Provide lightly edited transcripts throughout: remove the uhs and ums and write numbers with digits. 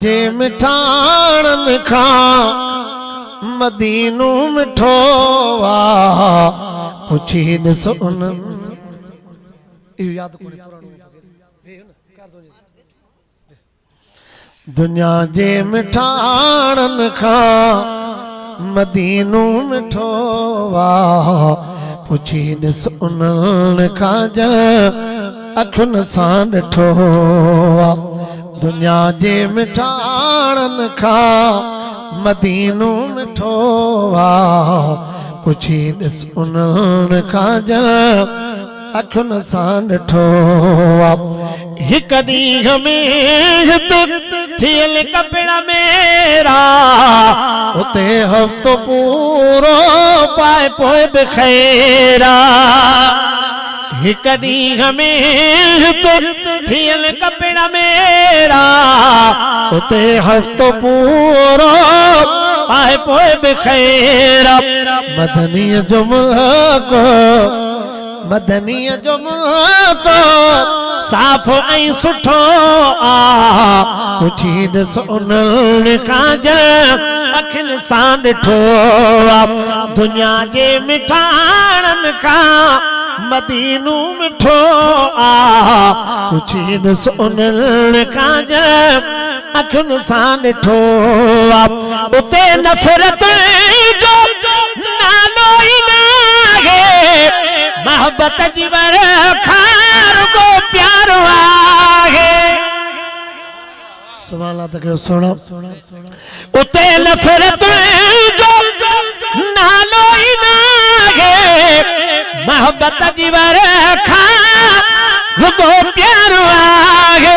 जे मिठाणन खां मदीनू मिठो वा पुछी ॾिसो उन्हनि इहो यादि कोन्हे दुनिया जे मिठाणन खां मदीनू मिठो वा पुछी ॾिसो उन्हनि खां ज अखियुनि सां ॾिठो वा दुनिया जे मिठाणन खां मदीनू मिठो वा पुछी ॾिस उन्हनि खां ज अखियुनि सां ॾिठो वा हिक ॾींहं में हिते थियल कपिड़ा मेरा उते हफ़्तो पूरो पाए पोइ बि ख़ैरा हिक ॾींहं में हिते थियल कपिड़ा मेरा उते हफ़्तो पूरो पाए पोइ बि ख़ैरा मदनीअ जो मुल्क साफ़ ऐं सुठो आ पुछी ॾिस उन्हनि खां ज अखियुनि सां ॾिठो आ दुनिया जे मिठाणनि खां मदीनू मिठो आ पुछी ॾिस उन्हनि खां ज अखियुनि सां ॾिठो आ उते नफ़रत जो नालो ई नाहे मोहब्बत जी खार को प्यार आहे सुभान अल्लाह तक सुनो उते नफ़रत जो नालो ई नाहे मोहब्बत जी खार को प्यार आहे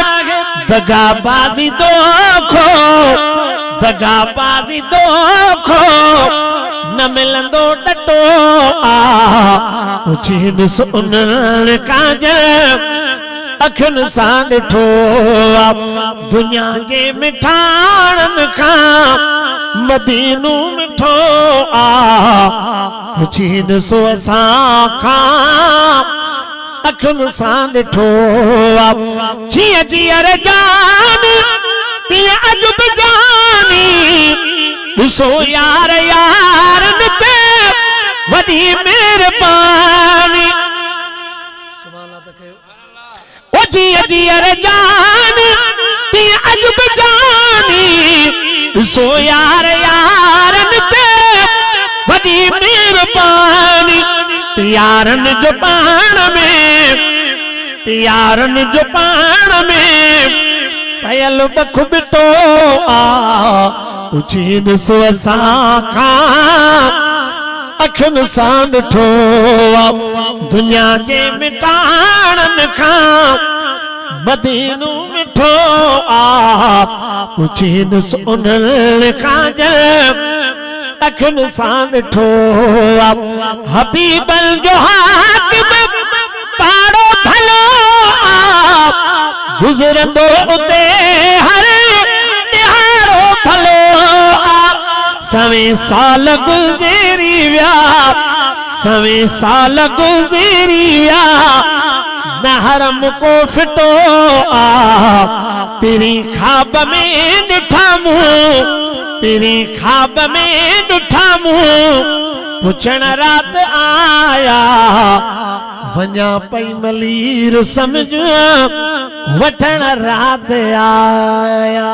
दगाबाजी दोखो न मिलंदो डटो आ पुछी ॾिस उन्हनि खां ज अखियुनि सां ॾिठो आ दुनिया जे मिठाणनि खां मदीनू मिठो आ पुछी ॾिसो असां खां अखियुनि सां ॾिठो आ जीअं जीअर जान तीअं अजब जानी ॾिसो यार यारनि ते वॾी महिरबानी ओ जीअं जीअर जान तीअं अजब जानी ॾिसो यार यारनि ते वॾी महिरबानी यारनि जो पाण में पयल बख बिटो आ पुछी ॾिसो असां खां अखियुनि सां ॾिठो आ दुनिया जे मिठाणनि खां मदीनू मिठो आ पुछी ॾिस उन्हनि खां ज अखियुनि सां ॾिठो आ हबीबल जो हाकिम पाड़ो भलो आ गुज़रंदो उते हर निहारो भलो आ सवे साल गुज़री विया न हरम को फिटो आ तेरी ख्वाब में ॾिठा मूं पुछण रात आया वञा पई मलीर समझ वठण रात आया।